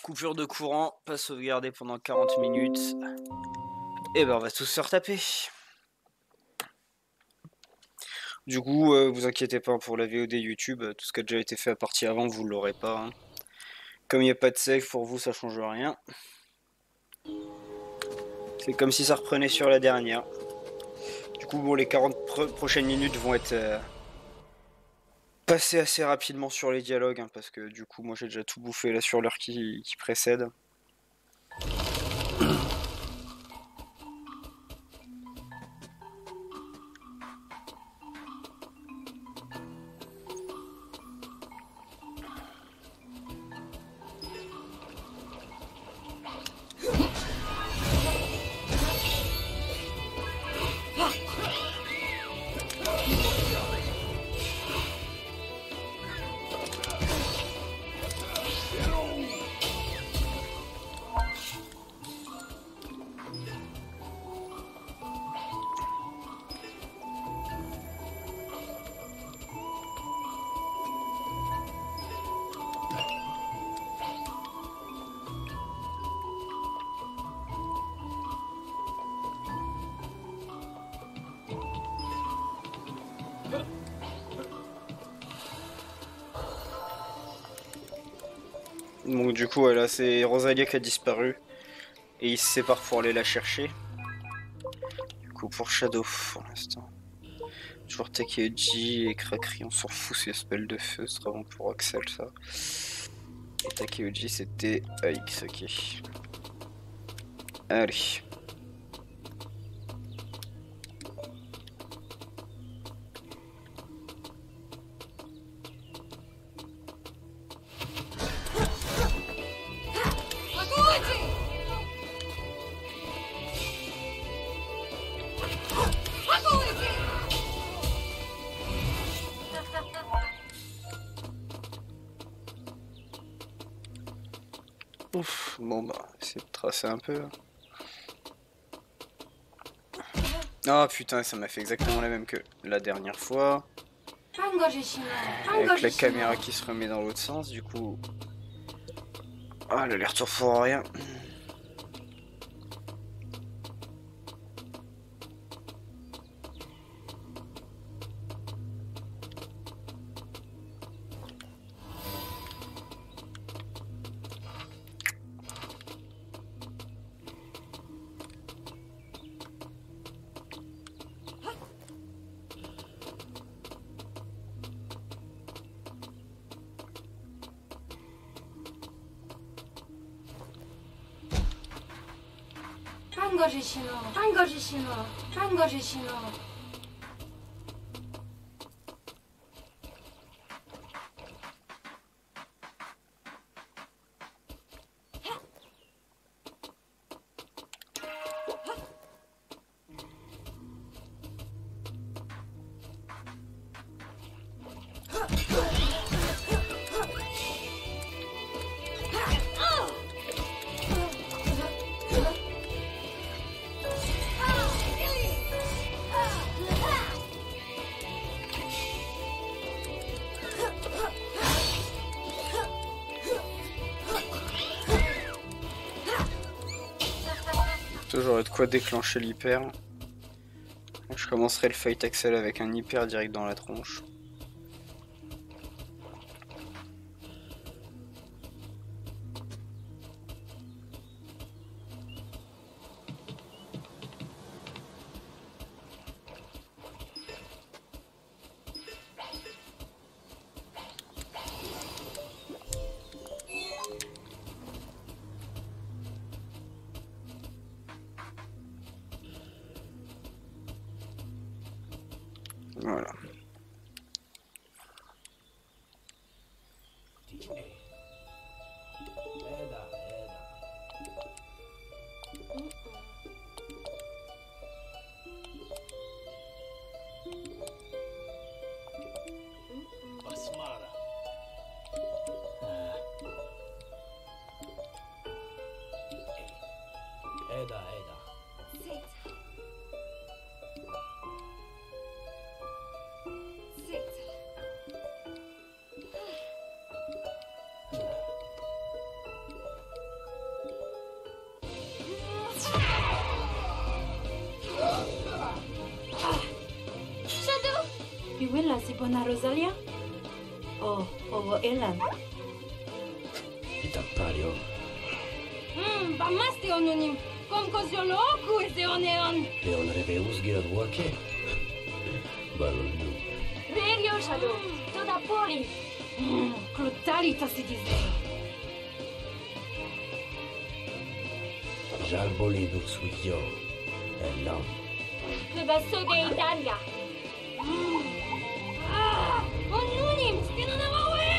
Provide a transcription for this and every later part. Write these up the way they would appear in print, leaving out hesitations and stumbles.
Coupure de courant, pas sauvegardé pendant 40 minutes. Et ben on va tous se retaper. Du coup, vous inquiétez pas pour la VOD YouTube, tout ce qui a déjà été fait à partie avant, vous l'aurez pas. Hein. Comme il n'y a pas de save, pour vous ça change rien. C'est comme si ça reprenait sur la dernière. Du coup, bon, les 40 prochaines minutes vont être passées assez rapidement sur les dialogues, hein, parce que du coup, moi j'ai déjà tout bouffé là sur l'heure qui précède. Donc du coup, voilà, c'est Rosalia qui a disparu. Et ils se séparent pour aller la chercher. Du coup, pour Shadow, pour l'instant. Toujours Takeuchi et Krakri, on s'en fout, c'est spell de feu, c'est vraiment pour Axel ça. Et Takeuchi c'était AX, ok. Allez. Ouf, bon bah, c'est de tracer un peu. Ah putain, ça m'a fait exactement la même que la dernière fois. Avec la caméra qui se remet dans l'autre sens, du coup... Ah, l'aller-retour pour rien. J'aurais de quoi déclencher l'hyper. Je commencerai le fight Axel avec un hyper direct dans la tronche. Voilà. Ella si buona Rosalia? O Ella? Itapario. Bamaste ononim. Kom kozioloku e zeoneon. Leon reveus geruake. Balonu. Verio Shadow. Toda poli. Crutalita si dice. Jalbolido suyo. Elam. Crebasso de Italia. Ononim, stinonavawe!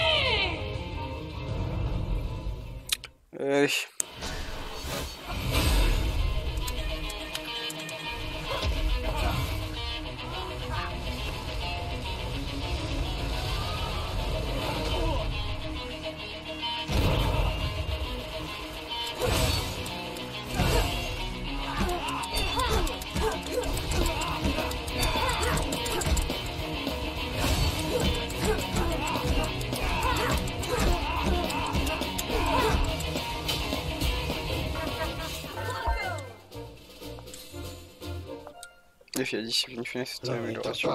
Défi à discipline funeste, c'était l'amélioration.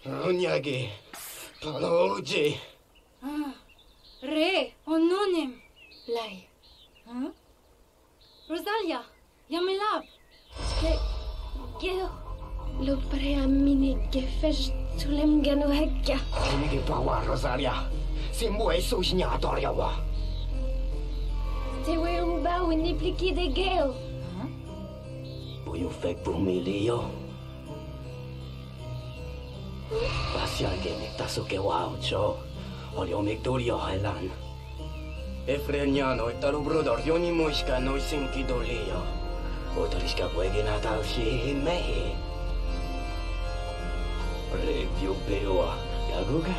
Ronyage. Paloje. Re, ononim. Lei. Rosalia, Yamelab. Geo. Lo preamine che fes tulem gano hekka. Nige pawa Rosalia. Simbo e sojnatoria wa. Te we umba u nipliki de geo. Boyo fek pour Melio. Pasia que me taso que wow cho. Olio Victoria Helan. Efreniano e taro brother yoni moishka no sentido leo. Otorishka puede natal si me. Review peoa. Yaguga.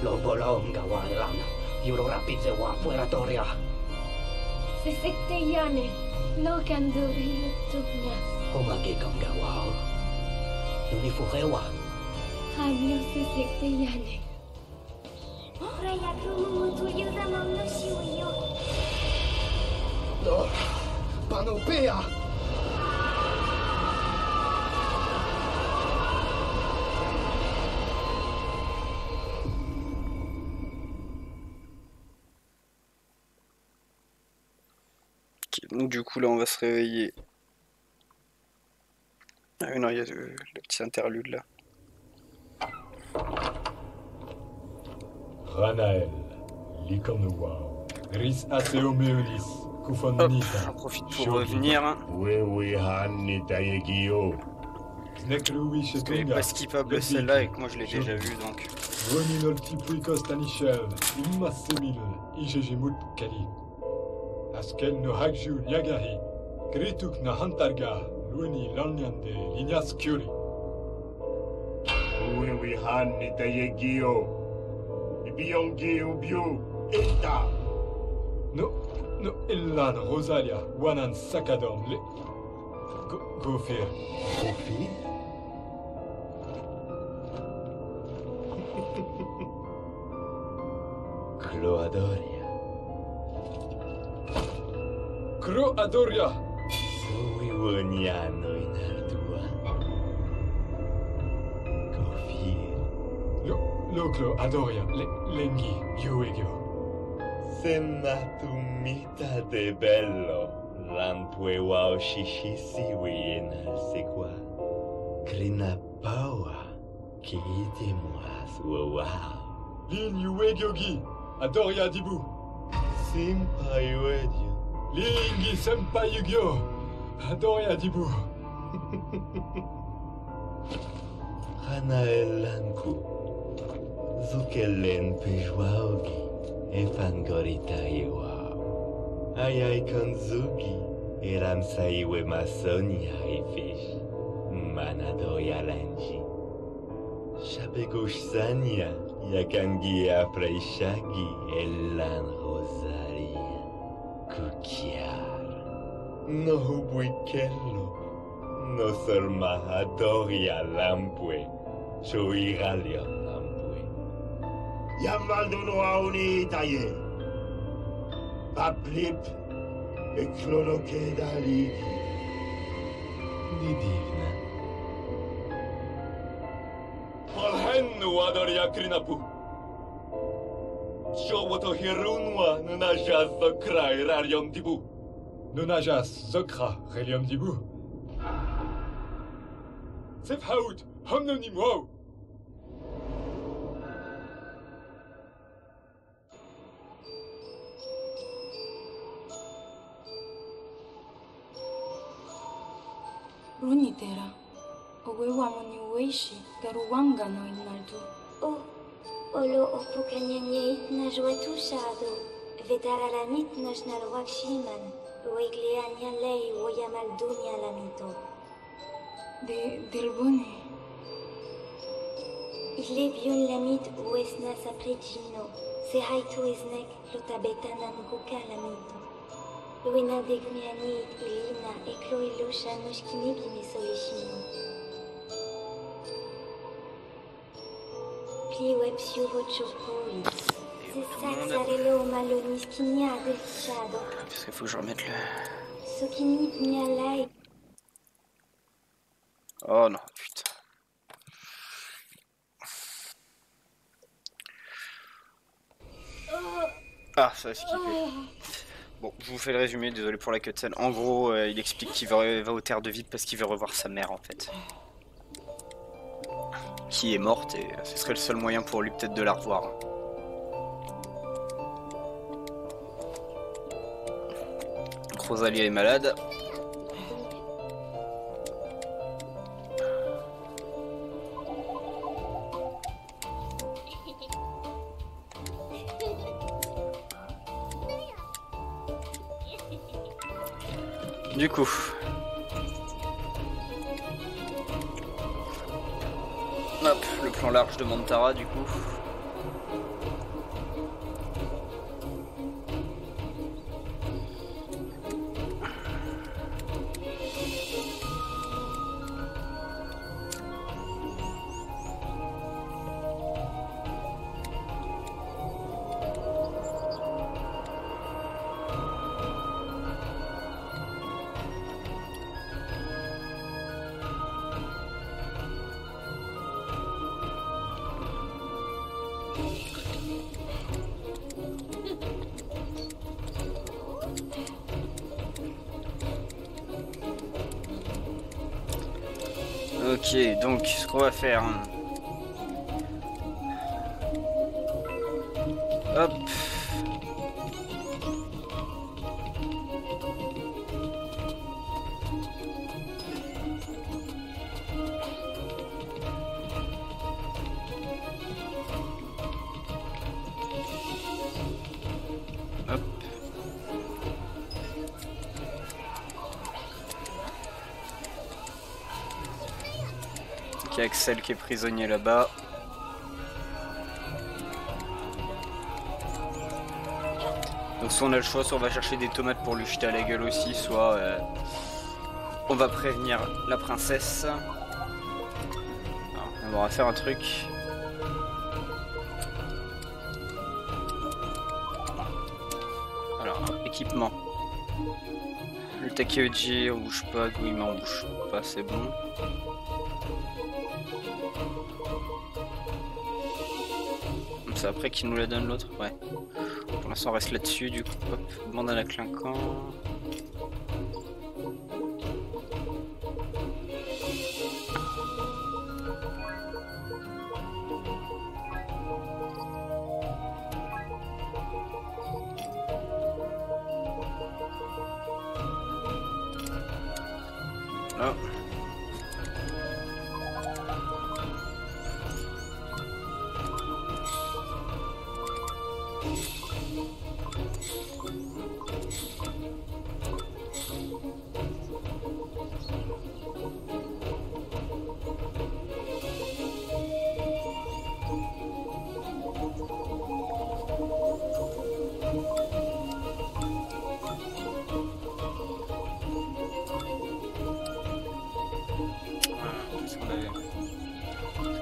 Lo bolonga wa elan. Yuro rapidze wa fuera toria. Se sekte yane. Lo candori tugnas. Oma que conga wow. Yuni furewa. Hagno se sekte yane. Raya krumu tu yuda mam no shiuyo. No. Panopea. Donc du coup là on va se réveiller. Ah oui non, il y a le petit interlude là. Ranael, Licornoa, Ris Aseomeolis, Hop, Kufonita, j'en profite pour revenir. Wewe hani tayegio. Snekluwi Parce qu'elle est Shetunga, pas skippable celle-là et que moi je l'ai déjà vue donc. Roninol Tipuikos Tanichel, Immasemil, Ijejimut Kali. Askel no Hagju Yagahi, Krituk na Hantarga, Luni Lanyande, Linyas Kyuri. Wewe hani tayegio. Ibiongi ubio. Eta. No Illan Rosalia, Wanan Sakadom, le. Gofir. Kofi? Cloadoria. Kro Adoria! Sui woniano in ardua. Gofir. Loclo Adoria, Lengi, Yuegyo. Senatumita de bello, lampue wow shishisi wiena sequa. Krina paua, ki itemoas wow. Lin Yuegyogi, Adoria Dibu. Simpa yuedio. Lingi Senpai Yu-Gi-Oh! Adoria Dibu. Hanaelanku. Zukelen pejuaogi. Efangorita iwao. Ayai konzugi. Eramsaiwe masonia ifish. Manadoya lanji. Shabegush sanya. Yakangi afreishagi. Elan rosaria. Kukiar. No hubuikello. No sorma adoria lampue. Choiralion lampue. Yamaldono auni taye. Paplip. E clonoke daligi. Didivna. no Adoria Krinapu. Showoto Hirunwa Nunajas Zokra Irarium Dibu. Nonajas Zokra Relium Dibu. Sef Haut, Homnonim Wow. Runitera, Owewamoni Weishi, Garuwanga no Inaldu. Oh, Olo Opukanyanyait Najwatu Shado, Vetaralanit Najnalwak Shiman, Oegleania Lei Woyamaldunia Lamito. Delbone. Ilebion Lamit Uesna Sapregino, Sehaitu Esnek, Lotabetanan Guka Lamito. Luina Degmiani, Ilina, Eklo Ilosha Noshkinigi Misolishino. Pliwebsio Vochopoli. C'est ça que ça relève Malonis Kinia de Chado. Parce qu'il faut que je remette le... Sokini Nialai. Oh non, putain. Ah, ça va skipper. Bon, je vous fais le résumé, désolé pour la cutscene. En gros, il explique qu'il va aux terres de vide parce qu'il veut revoir sa mère en fait. Qui est morte et ce serait le seul moyen pour lui peut-être de la revoir. Donc, Rosalia est malade. Du coup, hop, le plan large de Mantara du coup. Ok, donc ce qu'on va faire. Hop. Hop. Il y a Axel qui est prisonnier là-bas. Donc soit on a le choix, soit on va chercher des tomates pour lui jeter à la gueule aussi, soit on va prévenir la princesse. Alors, on va faire un truc. Alors, équipement. Le Takeoji, on bouge pas, Guima on bouge pas, c'est bon. C'est après qu'il nous la donne l'autre, ouais. Pour l'instant on reste là-dessus, du coup, hop, bandana clinquant. Oh.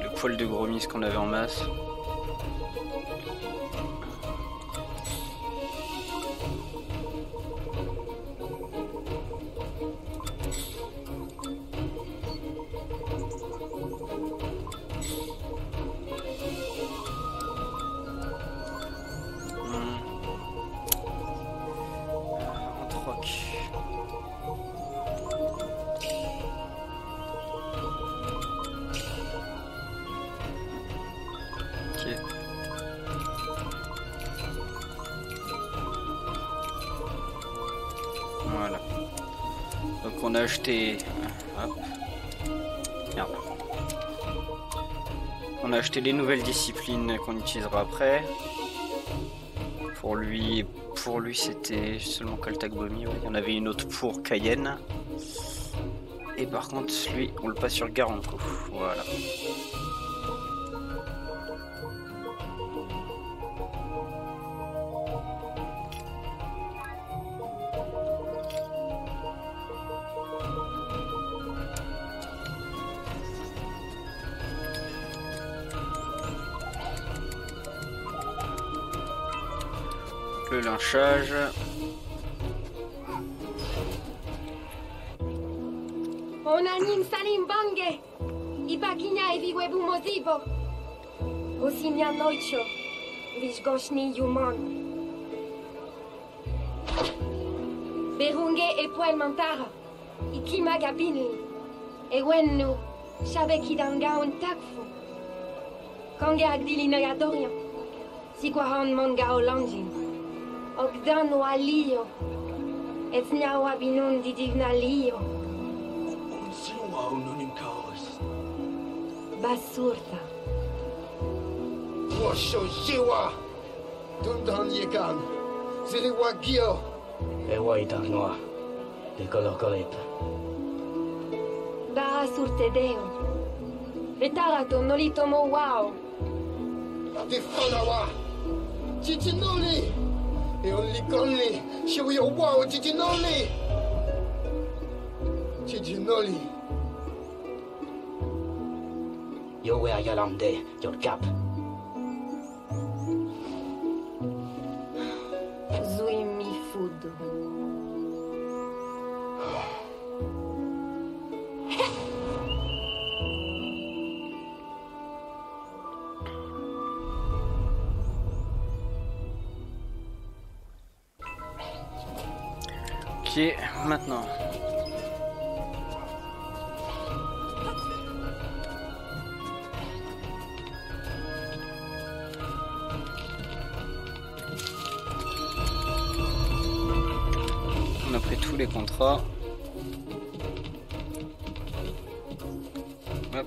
Le poil de gros mis qu'on avait en masse. Donc on a acheté... Hop. Merde. On a acheté les nouvelles disciplines qu'on utilisera après. Pour lui c'était seulement Kaltak Bomi. Ouais. Il y en avait une autre pour Cayenne. Et par contre lui on le passe sur Garanco. Voilà. Le lynchage. Onanin salim bange. Ipakinia eviwebu mozivo. Osinia noicho. Vishgoshni yumon. Berunge e puel mantara. Ikima gabini. Ewennu. Shabekidanga un takfu. Kange agdilina yadorian. Sikwahan manga olanjin. Ogdan walio. Etnia wabinun didignalio. Siwa ununim kaos. Basurta. Washo Shiwa! Dundan Yegan! Ziriwa Gio! Ewa itarnoa. De color coleta. Bara surtedeo. Retarato nolitomo wow. Tifanawa! Chichinoli! E only conli! Shio wow! Chichinoli! Chichinoli! Yo wea yalamde, your cap. Zuimi food. Ok, maintenant. On a pris tous les contrats. Hop.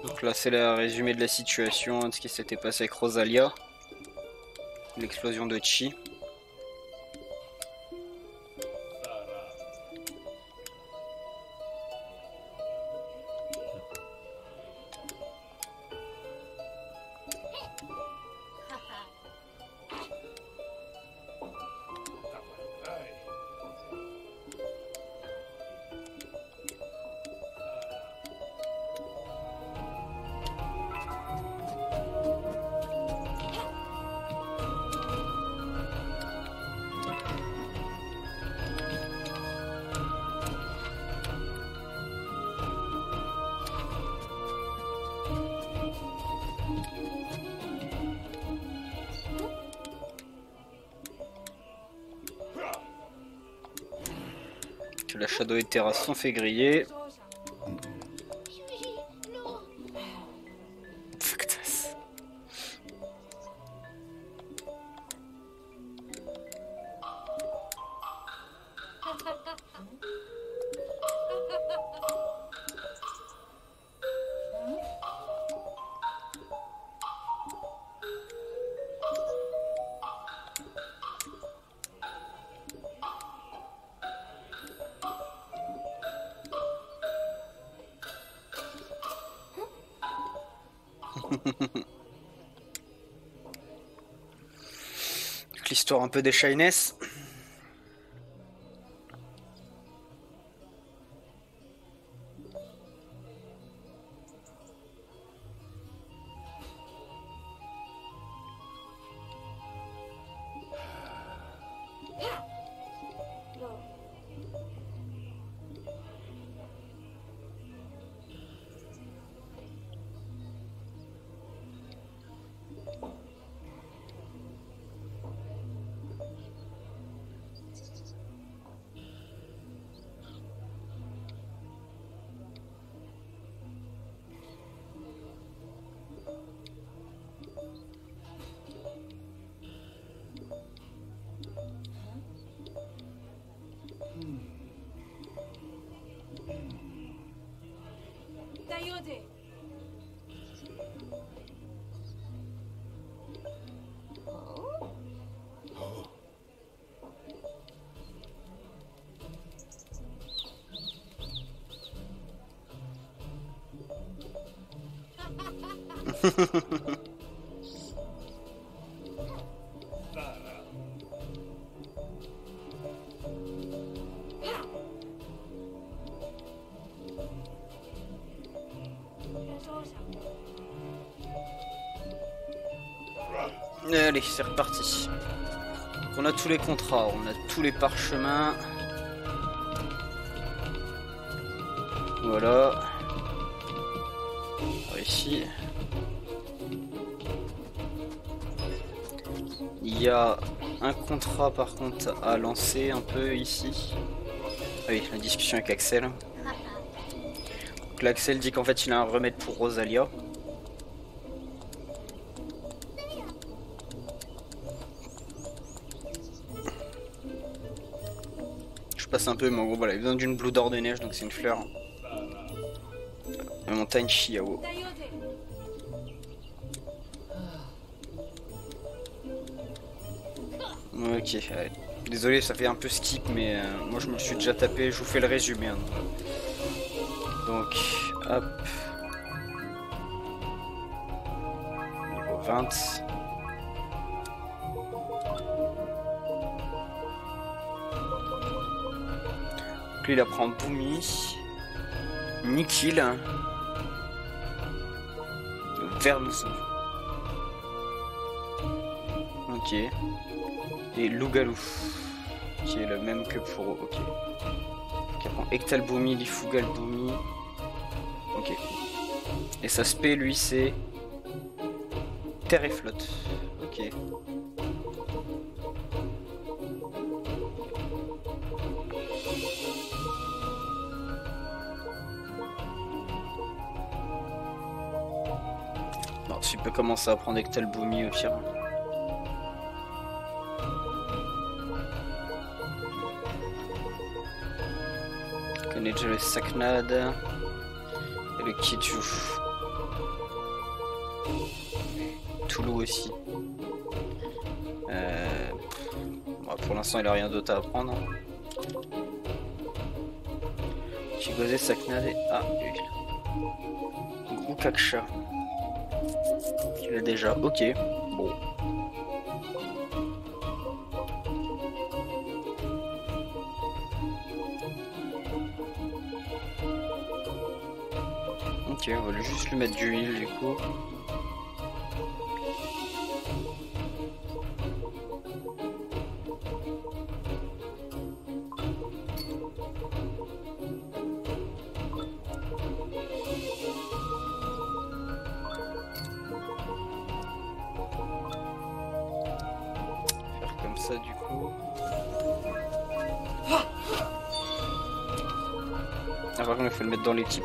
Donc là c'est le résumé de la situation, de ce qui s'était passé avec Rosalia. L'explosion de Chi. Que la Shadow et Terra sont fait griller. L'histoire un peu des Shyness. Allez, c'est reparti. On a tous les contrats, on a tous les parchemins. Voilà. Alors ici. Il y a un contrat par contre à lancer un peu ici. Ah oui, la discussion avec Axel. Donc là, Axel dit qu'en fait il a un remède pour Rosalia. Je passe un peu, mais en gros voilà, il a besoin d'une bloue d'or des neiges, donc c'est une fleur. La montagne Chiao. Ok, allez. Désolé, ça fait un peu skip, mais moi je me le suis déjà tapé, je vous fais le résumé. Hein. Donc, hop. Niveau 20. Donc lui il apprend Boomy. Nikil. Vermouson. Ok. Et Lougalou. Qui est le même que pour... Ok. Donc apprend Ectalboomy, Lifugalboomy. Ok. Et sa spé lui c'est... Terre et flotte. Ok. Bon, tu peux commencer à prendre Ectalboomy au pire. On connaît déjà le Saknad et le Kiju. Toulou aussi. Bon, pour l'instant il a rien d'autre à apprendre. Chigose, Saknad et... Ah, lui. Gros Kaksha. Il a déjà, ok. Bon. Ok, on va juste lui mettre du huile du coup. Faire comme ça du coup. Ah par contre il faut le mettre dans l'équipe.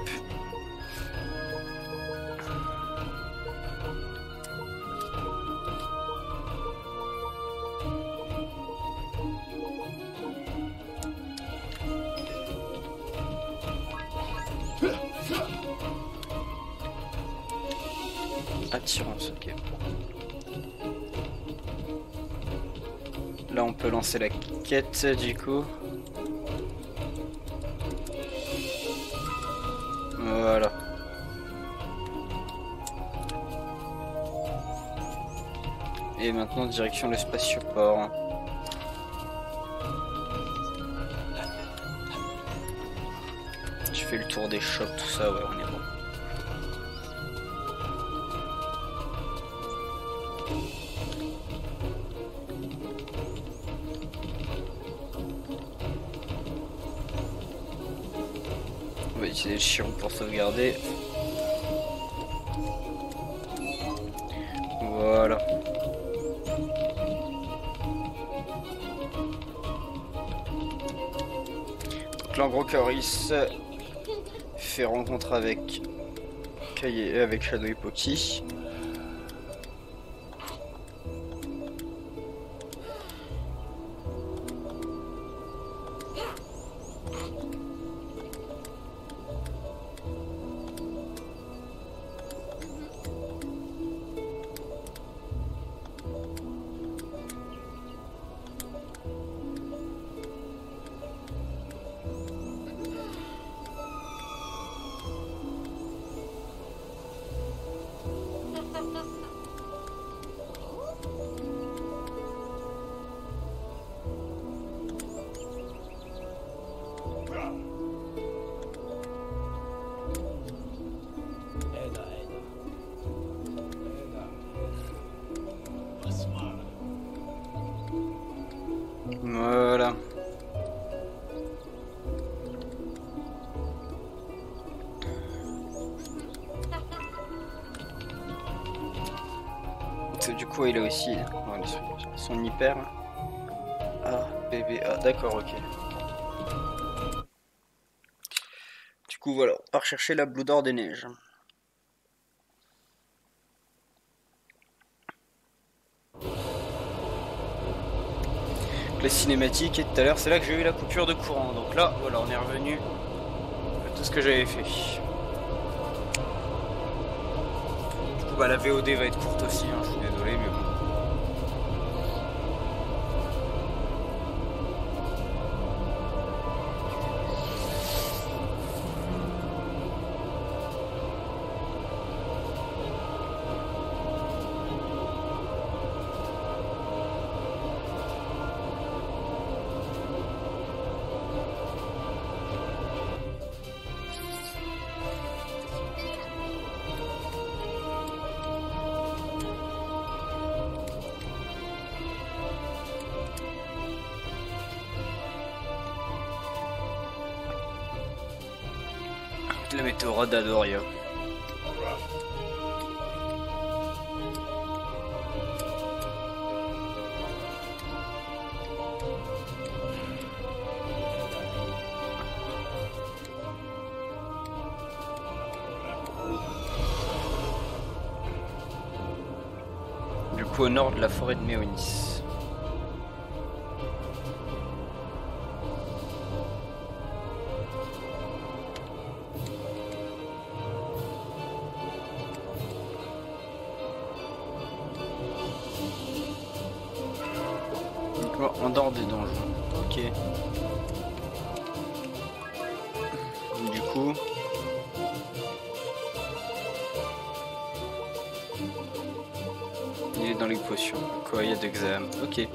Attirance, ok. Là on peut lancer la quête du coup. Voilà. Et maintenant direction le spatioport. Je fais le tour des shops, tout ça, ouais, on est bon. On va utiliser le chiron pour sauvegarder. Voilà. Donc là en gros Kaoris fait rencontre avec avec Shadow et Poki. du coup il a aussi son hyper. A, BB, A, d'accord, ok. Du coup voilà, on part chercher la Bloue d'Or des Neiges. Les cinématiques et tout à l'heure c'est là que j'ai eu la coupure de courant. Donc là voilà, on est revenu à tout ce que j'avais fait. Du coup bah la VOD va être courte aussi, hein, je suis désolé mais bon. La météorite d'Adoria. Du coup au nord de la forêt de Méonis. En dehors des donjons, ok. Du coup, il est dans les potions. Quoi, il y a d'examen, ok.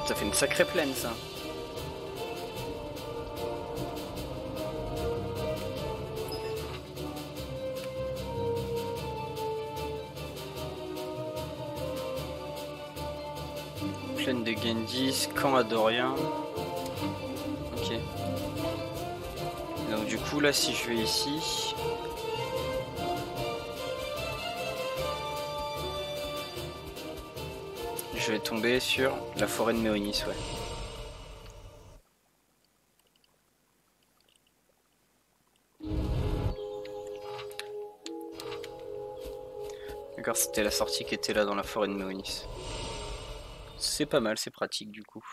Ça fait une sacrée plaine ça. Plaine de Gendis, camp Adorien. Ok. Donc du coup là si je vais ici. Je vais tomber sur la forêt de Méonis, ouais. D'accord, c'était la sortie qui était là dans la forêt de Méonis. C'est pas mal, c'est pratique du coup.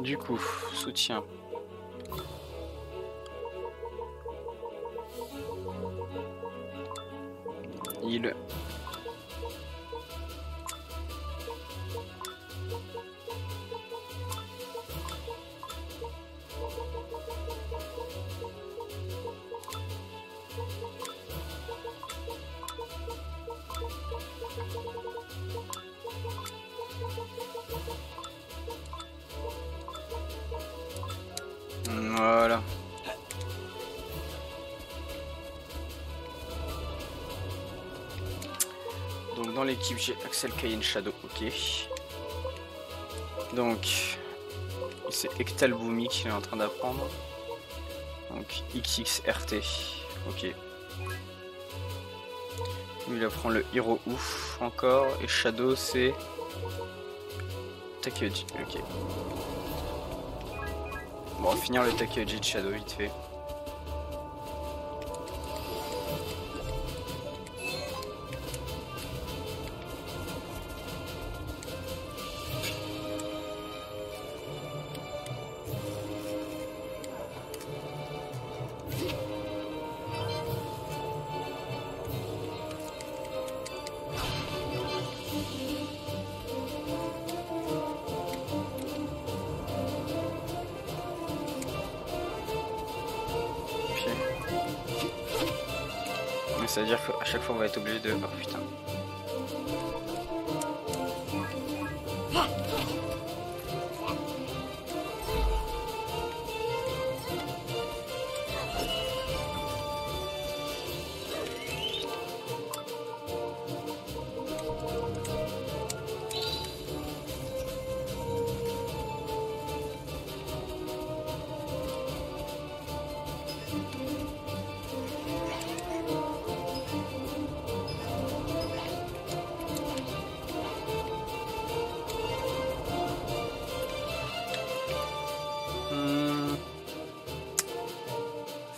Du coup, soutien. Il... Voilà. Donc dans l'équipe j'ai Axel Cayenne Shadow, ok. Donc c'est Ektalboumi qu'il est en train d'apprendre. Donc XXRT, ok. Il apprend le Hero Ouf encore et Shadow c'est Takeoji, ok. Bon, on va finir le Takeoji de Shadow vite fait. Ça veut dire qu'à chaque fois on va être obligé de... Oh putain.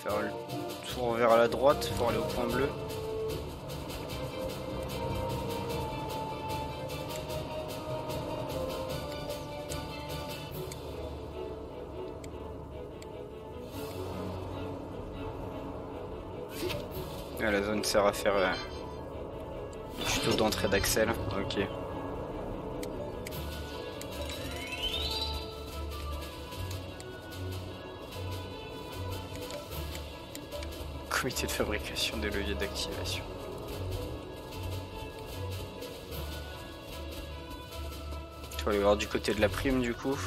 faire le tour vers la droite pour aller au point bleu. Ah, la zone sert à faire le tuto d'entrée d'Axel. Ok. Comité de fabrication des leviers d'activation. Tu vas aller voir du côté de la prime du coup.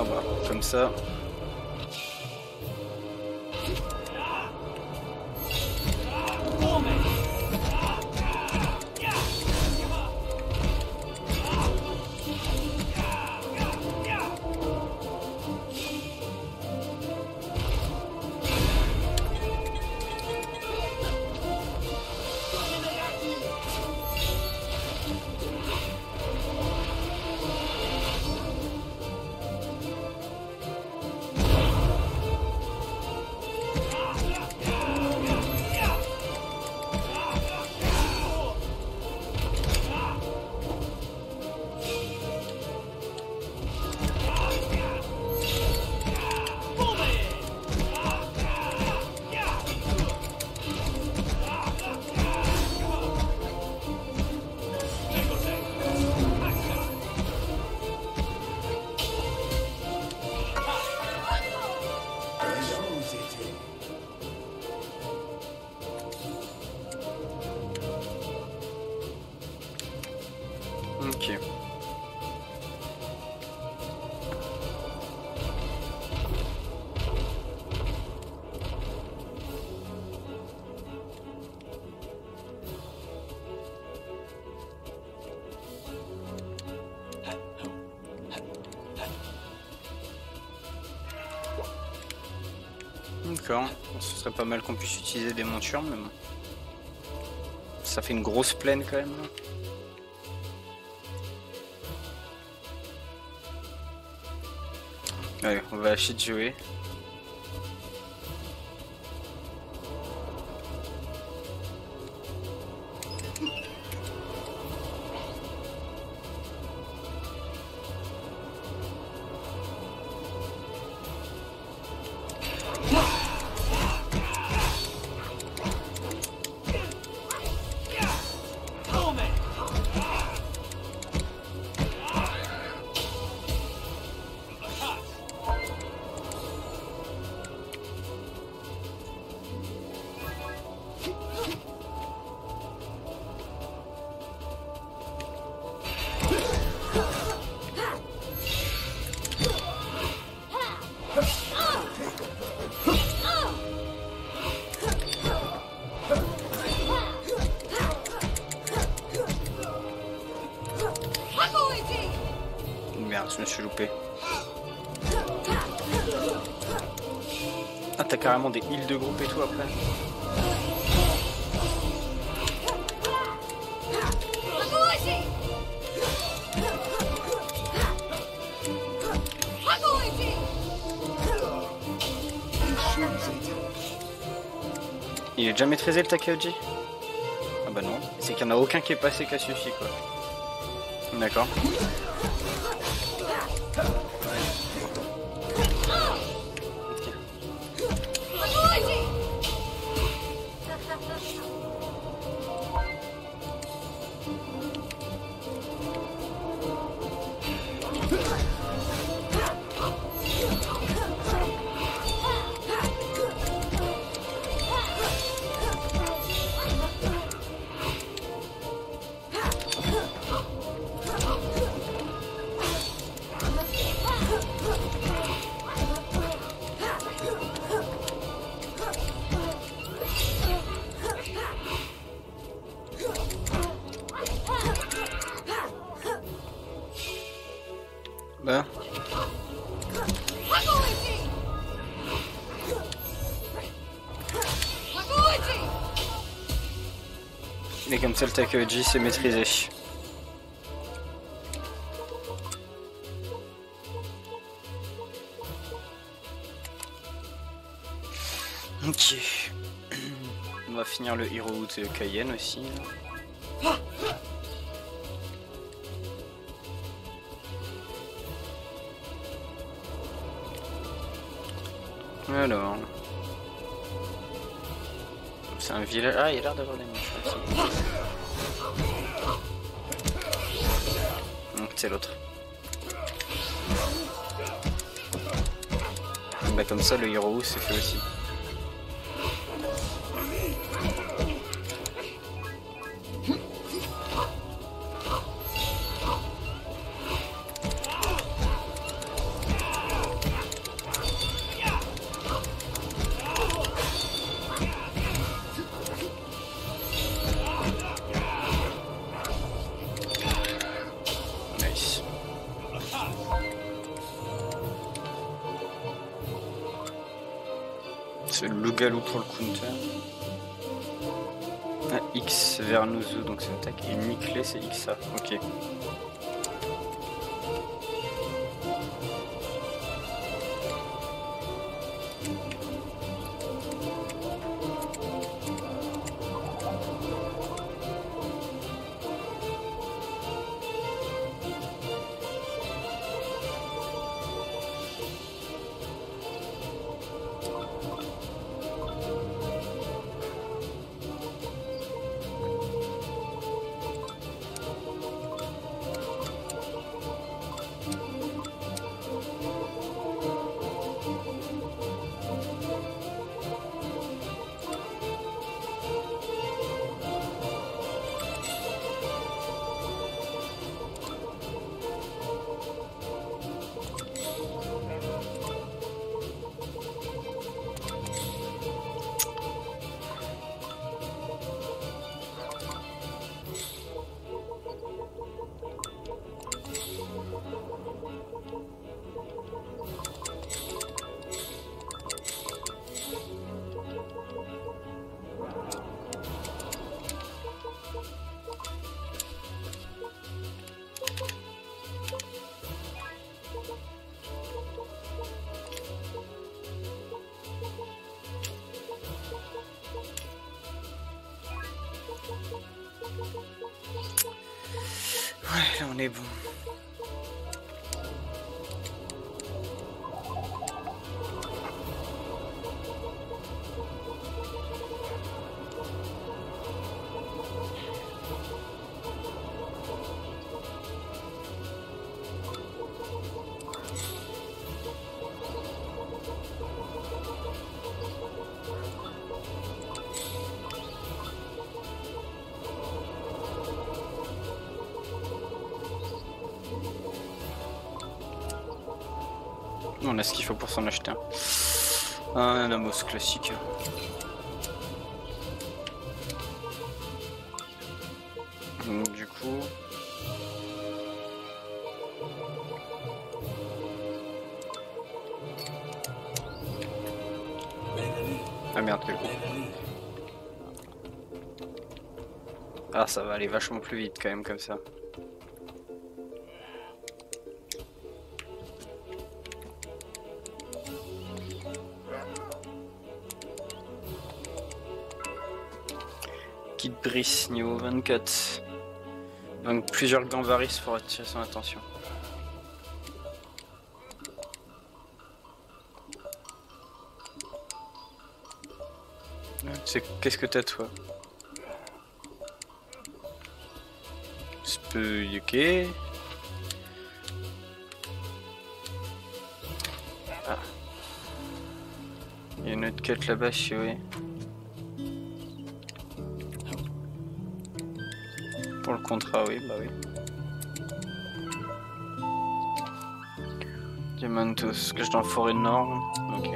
Ah bah, comme ça. Ok. D'accord, ce serait pas mal qu'on puisse utiliser des montures, mais bon. Ça fait une grosse plaine quand même. Allez, on va acheter de jouer. Merde, je me suis loupé. Ah, t'as carrément des heals de groupe et tout après. Il est déjà maîtrisé le Takeoji? Ah bah non, c'est qu'il n'y en a aucun qui est passé qu'à suffi quoi. D'accord. Et comme ça le Takeoji c'est maîtrisé. Ok. On va finir le Hero de Cayenne aussi. Alors. C'est un village. Ah, il a l'air d'avoir des mouches aussi. C'est l'autre. Bah, comme ça, le Hero c'est fait aussi. C'est le loup-galou pour le counter. Ah, X vers Nuzu, donc c'est attaque. Et Niclé, c'est XA. Ok. Ouais, là on est bon. On a ce qu'il faut pour s'en acheter un. Un Amos classique. Donc du coup... Ah merde, quel coup. Ah ça va aller vachement plus vite quand même comme ça. Kid Brice niveau 24. Donc plusieurs Gambaris pour attirer son attention. Qu'est-ce que t'as toi? Ok. Ah. Il y a une autre quête là-bas, oui. Pour le contrat, oui, bah oui. Diamantos, cache dans la forêt nord. Ok.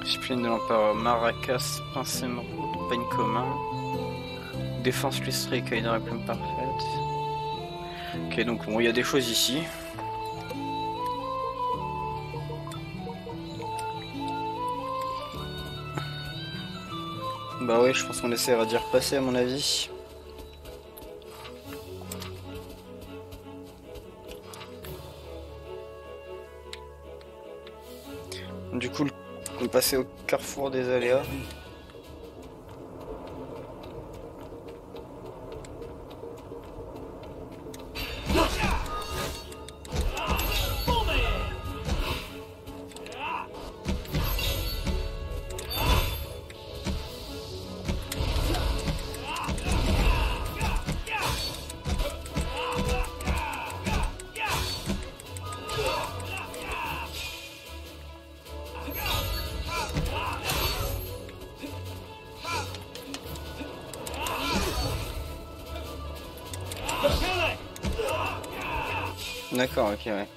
Discipline de l'empereur Maracas, prince émeraude, peigne commun. Défense lustrée, écueil dans la plume parfaite. Ok, donc bon, il y a des choses ici. Bah ouais, je pense qu'on essaiera d'y repasser à mon avis. Du coup, on va passer au carrefour des aléas. D'accord, ok, ouais.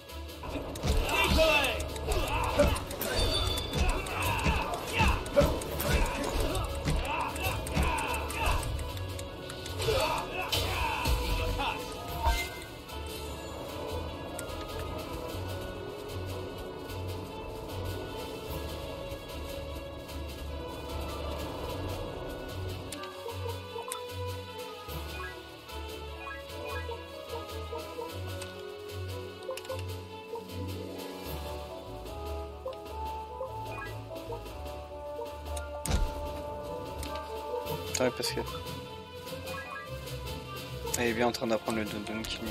Ouais, parce que... Elle est bien en train d'apprendre le Dundun Kimi.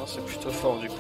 C'est plutôt fort du coup.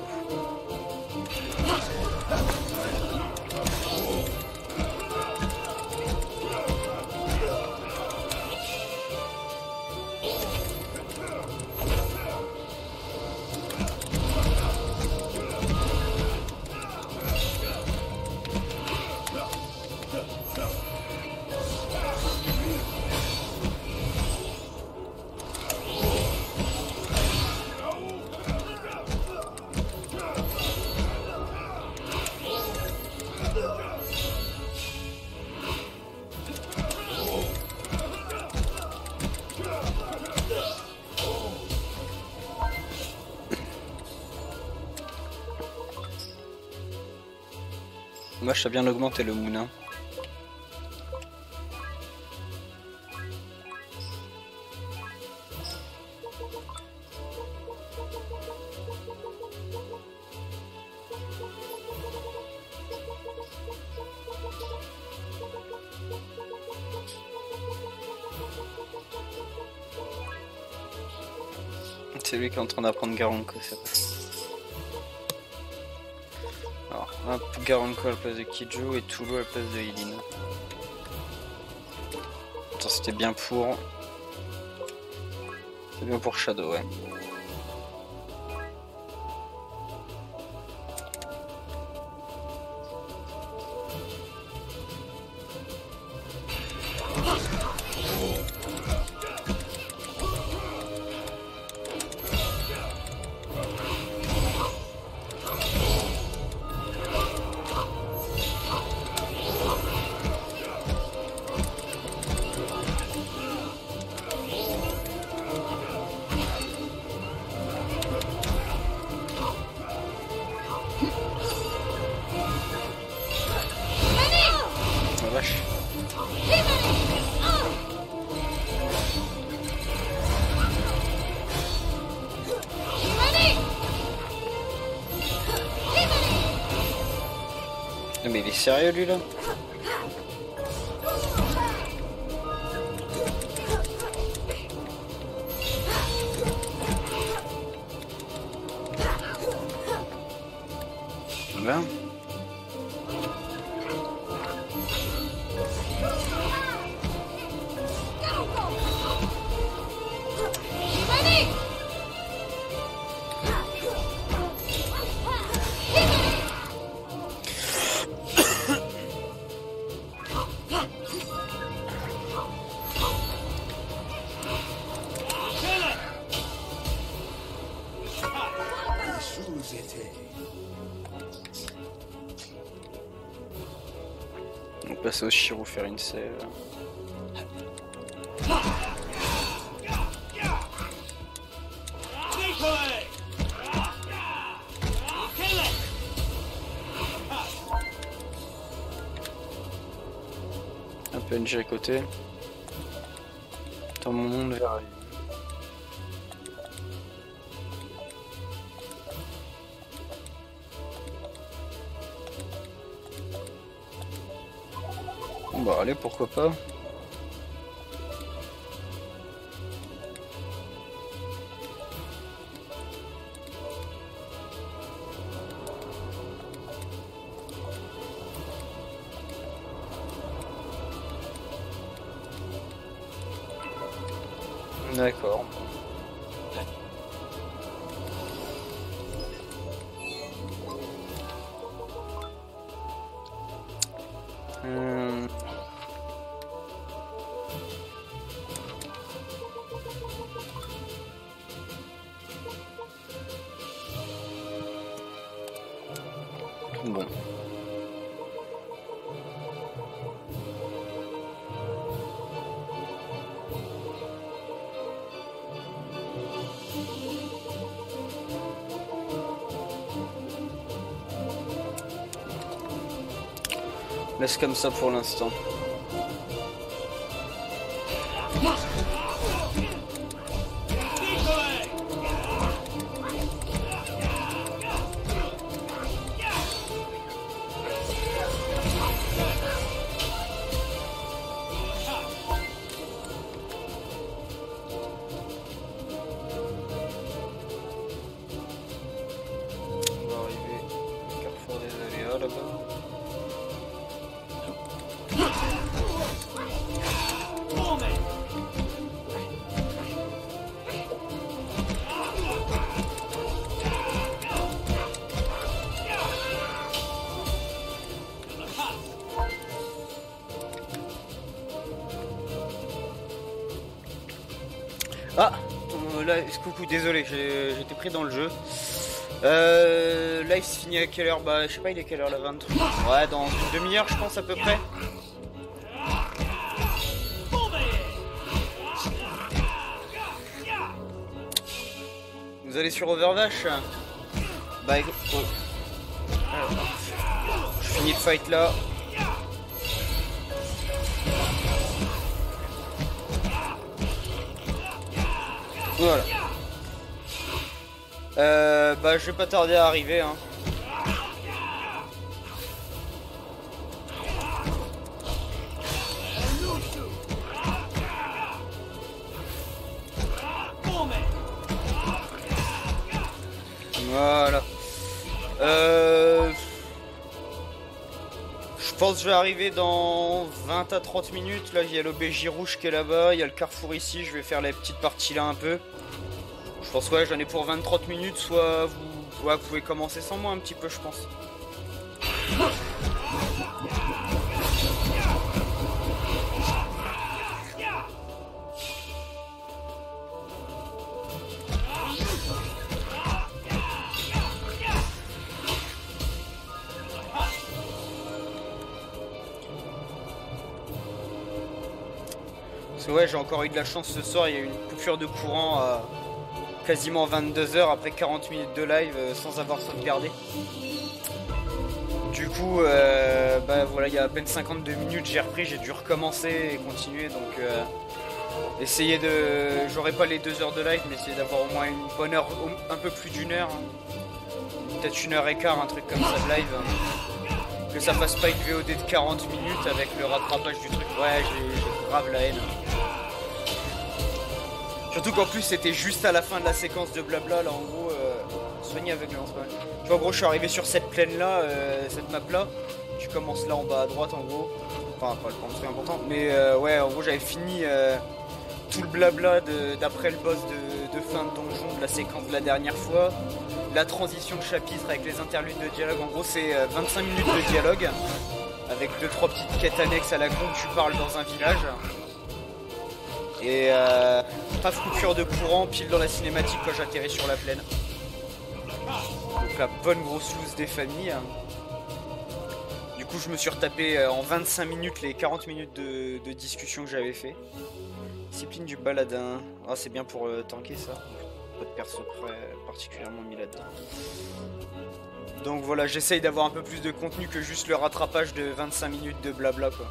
Moi, je sais bien augmenter le moon. Hein. C'est lui qui est en train d'apprendre Garanko, c'est vrai. Alors, hop, Garanko à la place de Kijo et Tulu à la place de Ilin. Attends, c'était bien pour... C'est bien pour Shadow, ouais. il est sérieux lui là? Ben. On passe au Shiro faire une save. Un PNG à côté. Dans mon monde vers lui. Bah allez, pourquoi pas. D'accord. Bon. Laisse comme ça pour l'instant. Ah, là, coucou, désolé, j'étais pris dans le jeu. Là il se finit à quelle heure? Bah je sais pas, il est quelle heure la 23? Ouais, dans une demi-heure je pense à peu près. Vous allez sur Overwatch? Bah écoute, je finis le fight là. Voilà. Bah je vais pas tarder à arriver hein. Voilà. Je pense que je vais arriver dans 20 à 30 minutes. Là il y a l'OBJ rouge qui est là-bas, il y a le carrefour ici, je vais faire la petite partie là un peu. Je pense ouais j'en ai pour 20-30 minutes, soit vous pouvez commencer sans moi un petit peu je pense. Parce que ouais j'ai encore eu de la chance ce soir, il y a eu une coupure de courant à quasiment 22 h après 40 minutes de live sans avoir sauvegardé. Du coup bah voilà, il y a à peine 52 minutes j'ai repris, j'ai dû recommencer et continuer donc essayer de... J'aurai pas les 2 heures de live mais essayer d'avoir au moins une bonne heure, un peu plus d'une heure. Hein. Peut-être 1 h 15, un truc comme ça de live. que ça fasse pas une VOD de 40 minutes avec le rattrapage du truc. Ouais, j'ai grave la haine. Surtout qu'en plus c'était juste à la fin de la séquence de blabla là en gros soigner avec le lance-balles. Tu vois en gros je suis arrivé sur cette plaine là, cette map là. Tu commences là en bas à droite en gros. Enfin pas le point très important. Mais ouais en gros j'avais fini tout le blabla d'après le boss de fin de donjon de la séquence de la dernière fois. La transition de chapitre avec les interludes de dialogue. En gros c'est 25 minutes de dialogue. Avec 2-3 petites quêtes annexes à la con, tu parles dans un village. Et paf, coupure de courant pile dans la cinématique quand j'atterris sur la plaine. Donc la bonne grosse loose des familles. Du coup je me suis retapé en 25 minutes les 40 minutes de discussion que j'avais fait. Discipline du baladin. Ah c'est bien pour tanker ça. Pas de perso particulièrement mis là-dedans. Donc voilà, j'essaye d'avoir un peu plus de contenu que juste le rattrapage de 25 minutes de blabla quoi.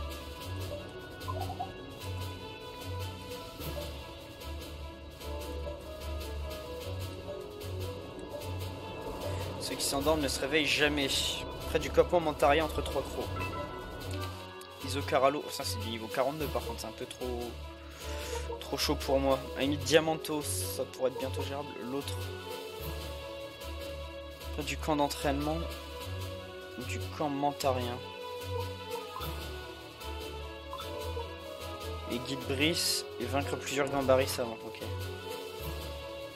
Ceux qui s'endorment ne se réveillent jamais. Près du campement Mantaria entre 3 crocs. Isocaralo, ça c'est du niveau 42 par contre, c'est un peu trop chaud pour moi. À la limite Diamanto, ça pourrait être bientôt gérable. L'autre. Près du camp d'entraînement. Du camp Mantarien. Et guide Brice et vaincre plusieurs gambaris avant. Ok.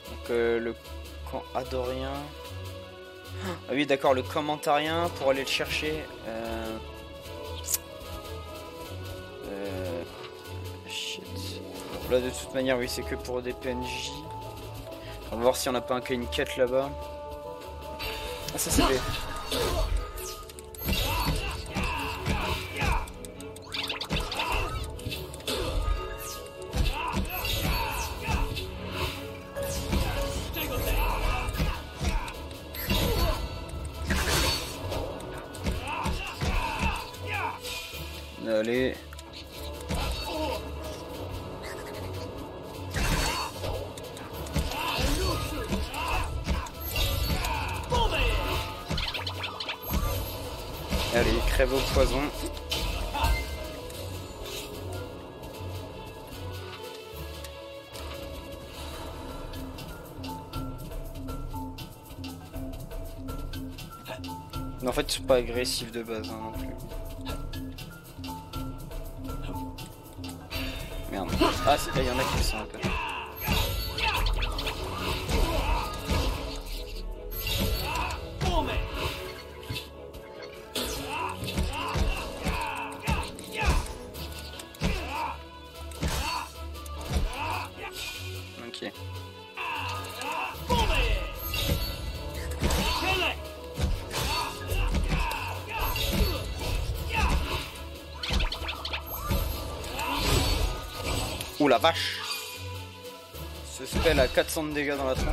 Donc le camp Adorien. Ah oui d'accord, le commentarien pour aller le chercher. Shit. Là de toute manière oui c'est que pour des PNJ. On va voir si on n'a pas une quête là-bas. Ah ça c'est des... Allez. Allez, crève au poison. Mais en fait, c'est pas agressif de base hein, non plus. Merde. Ah, il y en a qui le sont un peu. Ok. Ouh la vache! Ce spell a 400 de dégâts dans la tronche.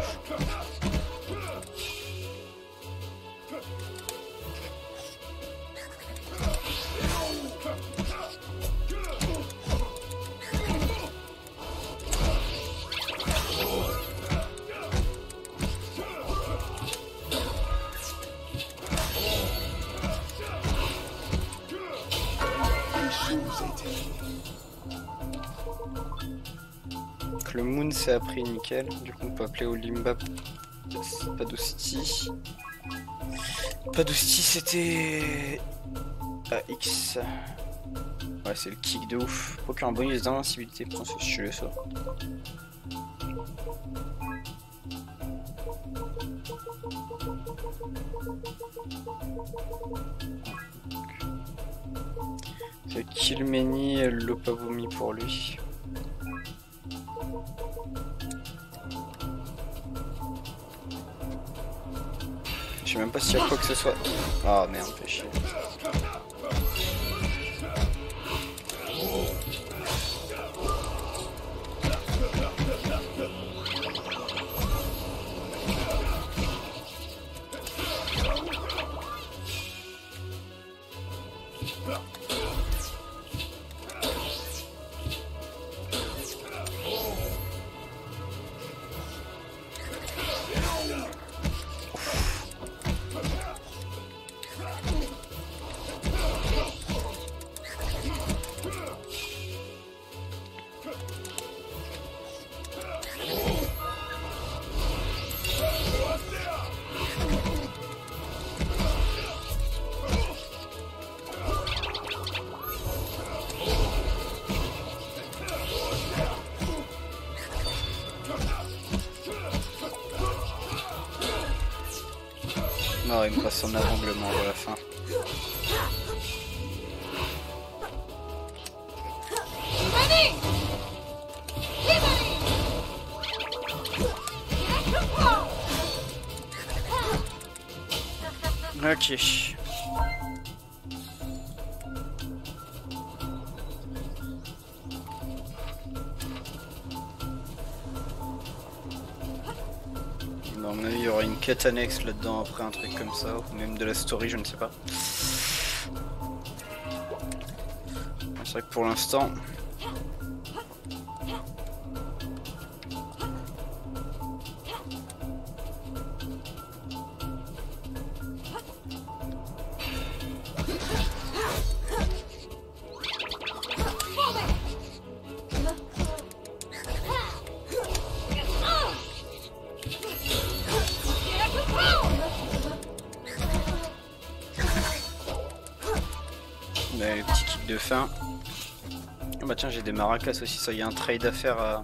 Le Moon s'est appris nickel, du coup on peut appeler Olimba Padousti. Padousti c'était AX. Ouais c'est le kick de ouf. Procure un bonus d'invincibilité pour ce stylé ça. C'est Kilmeni, elle l'a pas vomi pour lui. Je sais même pas s'il y a quoi que ce soit. Ah merde, fait chier. Non, il me passe en aveuglement à la fin. Ok. Bon, à mon avis, il y aura une quête annexe là-dedans après, un truc comme ça, ou même de la story, je ne sais pas. C'est vrai que pour l'instant... Les petits kicks de fin. Oh bah tiens, j'ai des maracas aussi, ça, il y a un trade à faire à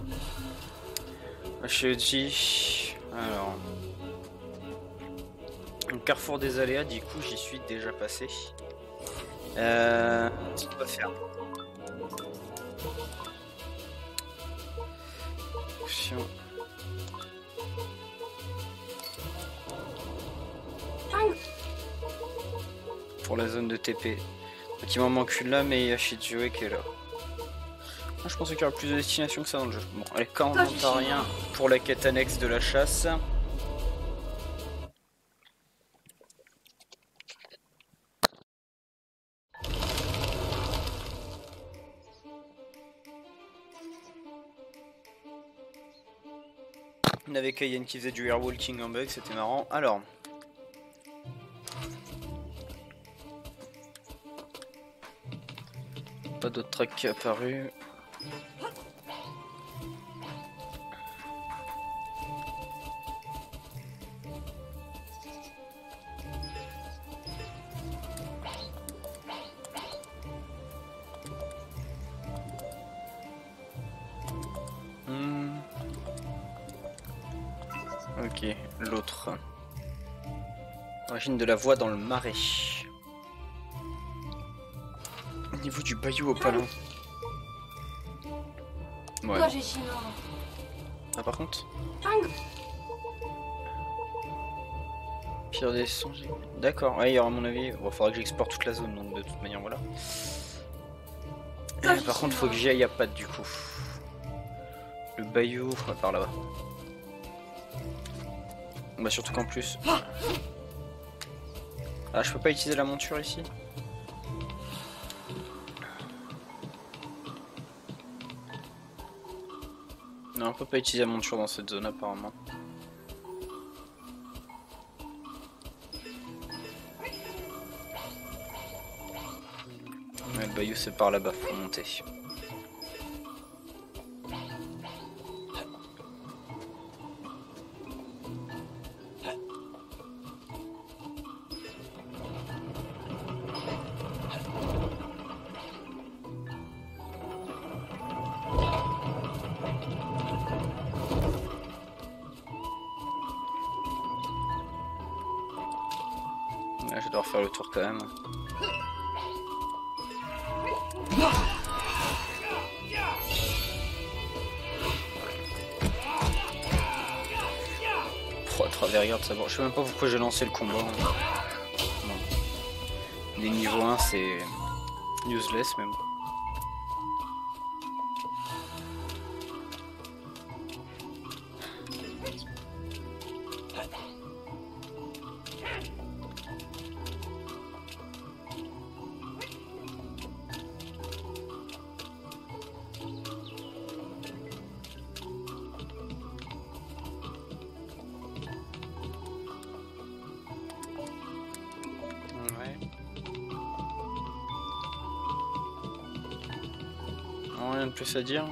chez Uji. Alors, le carrefour des aléas, du coup j'y suis déjà passé. Ce qu'on va faire. Option. Pour la zone de TP. Donc il m'en manque une là, mais il y a Shijue qui est là. Moi, je pensais qu'il y aurait plus de destinations que ça dans le jeu. Bon, allez, quand on n'entend rien pour la quête annexe de la chasse. On avait Kayen qui faisait du airwalking en bug, c'était marrant. Alors... Pas d'autre track qui est apparu. Ok, l'autre. Origine de la voie dans le marais. Au niveau du bayou au palin. Ouais. Ah par contre. Pire des sons. D'accord, ouais, il y aura à mon avis. Bon, faudra que j'exporte toute la zone, donc de toute manière voilà. Par contre, faut que j'y aille à patte du coup. Le bayou, par là-bas. Bah surtout qu'en plus. Ah, je peux pas utiliser la monture ici. Non, on peut pas utiliser la monture dans cette zone apparemment. Ouais, le bayou c'est par là-bas, faut monter. Là, je dois refaire le tour quand même. Oh, à travers, regarde ça. Je sais même pas pourquoi j'ai lancé le combat. Non. Les niveaux 1 c'est useless même. Rien de plus à dire.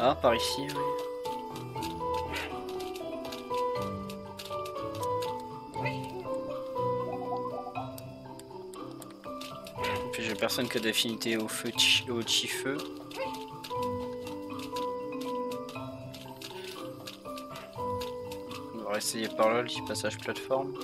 Ah, par ici, oui. Puis j'ai personne que d'affinité au feu, au chi-feu. On va essayer par là le petit passage plateforme.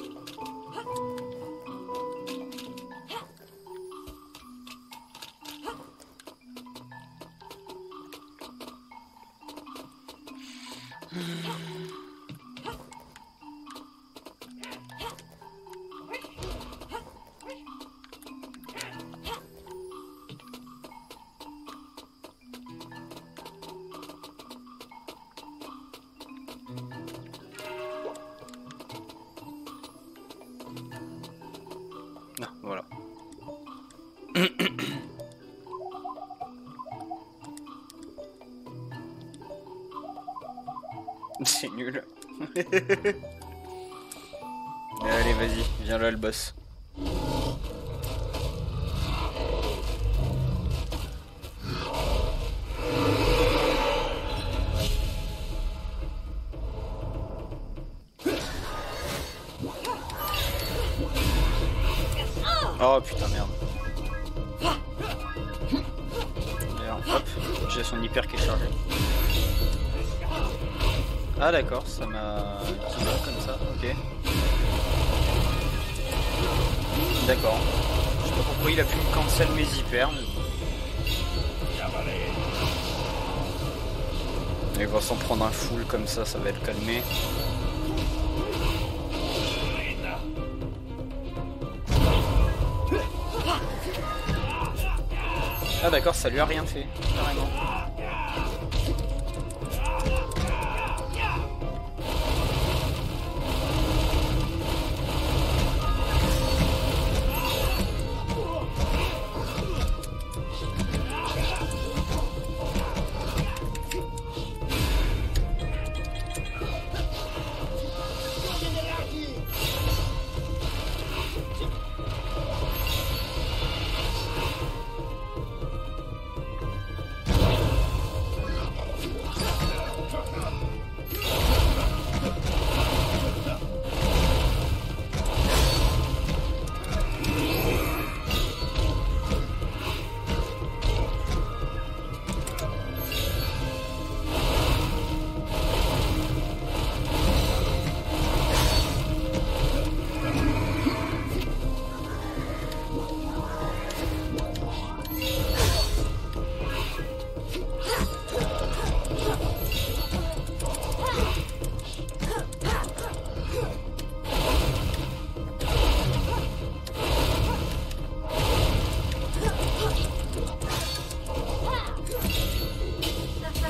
Ah, voilà. C'est nul. Allez, vas-y, viens là le boss. Oh putain merde. D'ailleurs, hop, j'ai son hyper qui est chargé. Ah d'accord, ça m'a dit là comme ça, ok. D'accord. Je sais pas pourquoi il a pu me cancel mes hyper. Mais il va s'en prendre un full comme ça va le calmer. Ah d'accord, ça lui a rien fait, carrément.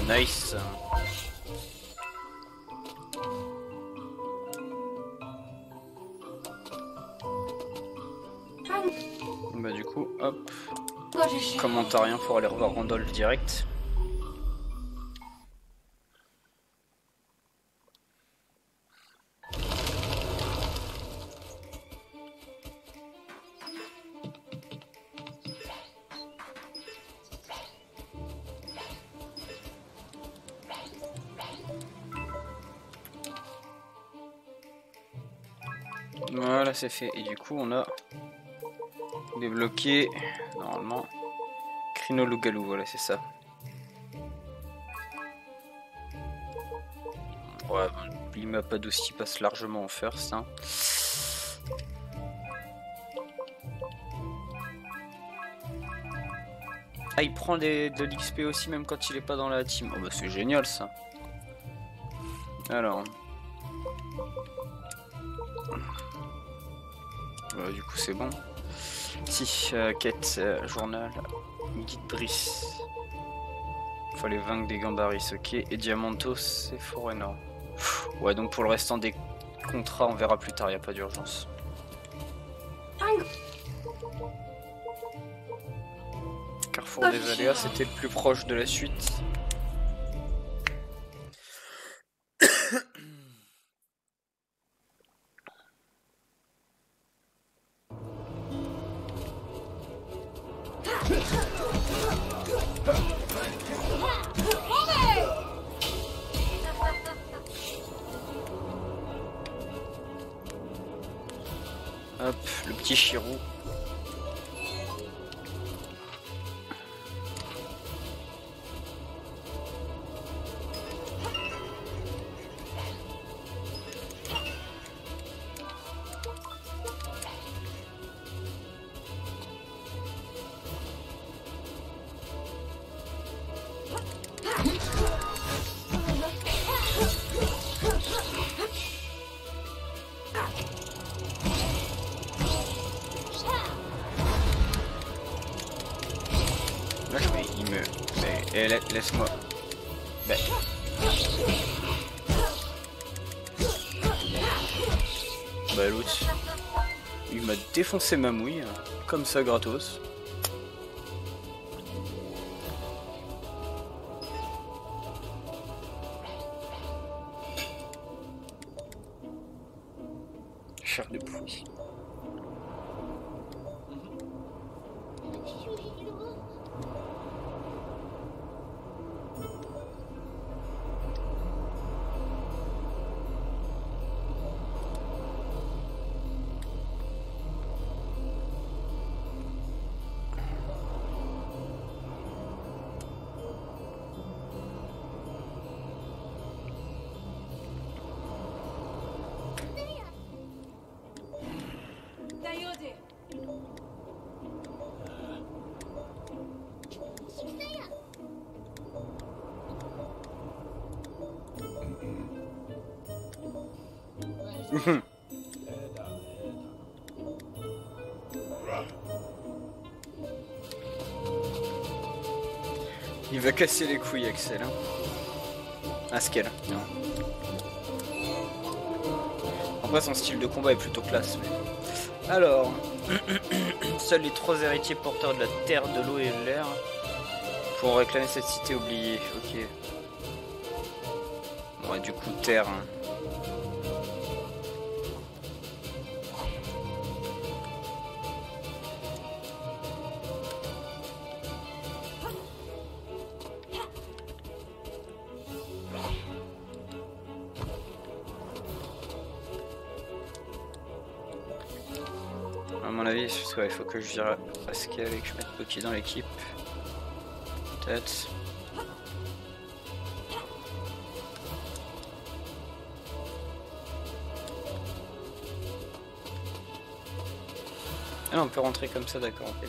Nice. Bah du coup, hop. Commentarium pour aller revoir Randolph direct. Voilà, c'est fait. Et du coup, on a débloqué, normalement, Crino Lugalou, voilà, c'est ça. Ouais, l'IMAPA aussi passe largement en first. Hein. Ah, il prend de l'XP aussi, même quand il est pas dans la team. Oh bah, c'est génial ça. Alors. Du coup c'est bon. Si, quête, journal, guide Brice. Fallait vaincre des Gambaris, ok. Et Diamantos, c'est Foreigner. Ouais, donc pour le restant des contrats, on verra plus tard, y a pas d'urgence. Carrefour des Aléas, c'était le plus proche de la suite. Hop, le petit Chirou. Là, il me... Mais laisse-moi... Ben... Bah l'autre... Il m'a défoncé ma mouille, comme ça gratos. Chair de pouille. Il va casser les couilles, Axel. Hein. Askel. Non. En vrai, son style de combat est plutôt classe. Mais... Alors, seuls les 3 héritiers porteurs de la terre, de l'eau et de l'air pourront réclamer cette cité oubliée. Ok. Bon, ouais, du coup, terre. Hein. À mon avis, ouais, il faut que je vire Pascal et que je mette Poki dans l'équipe. Peut-être. Ah non, on peut rentrer comme ça, d'accord, ok.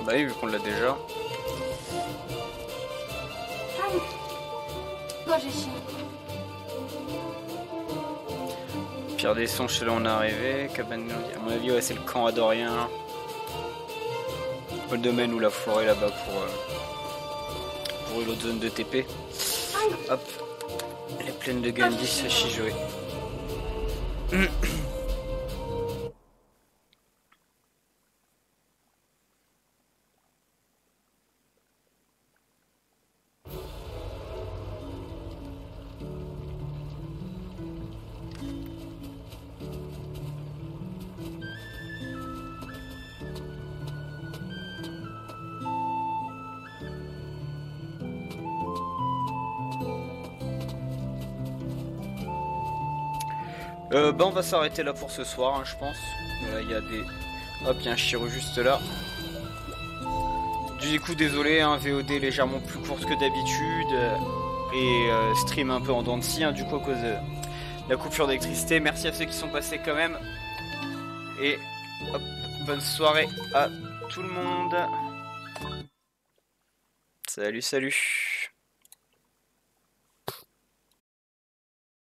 Bah oui, vu qu'on l'a déjà. Pierre des Songes, c'est là où on est arrivé. Cabane, à mon avis, ouais, c'est le camp Adorien. Le domaine ou la forêt là-bas pour une autre zone de TP. Hop, les plaines de Gandhi, c'est Chijoé. Bah on va s'arrêter là pour ce soir, hein, je pense. Voilà, il y a des... Hop, il y a un Chirou juste là. Du coup, désolé, hein, VOD légèrement plus courte que d'habitude. Et stream un peu en dents de scie, hein, du coup, à cause de la coupure d'électricité. Merci à ceux qui sont passés quand même. Et hop, bonne soirée à tout le monde. Salut, salut.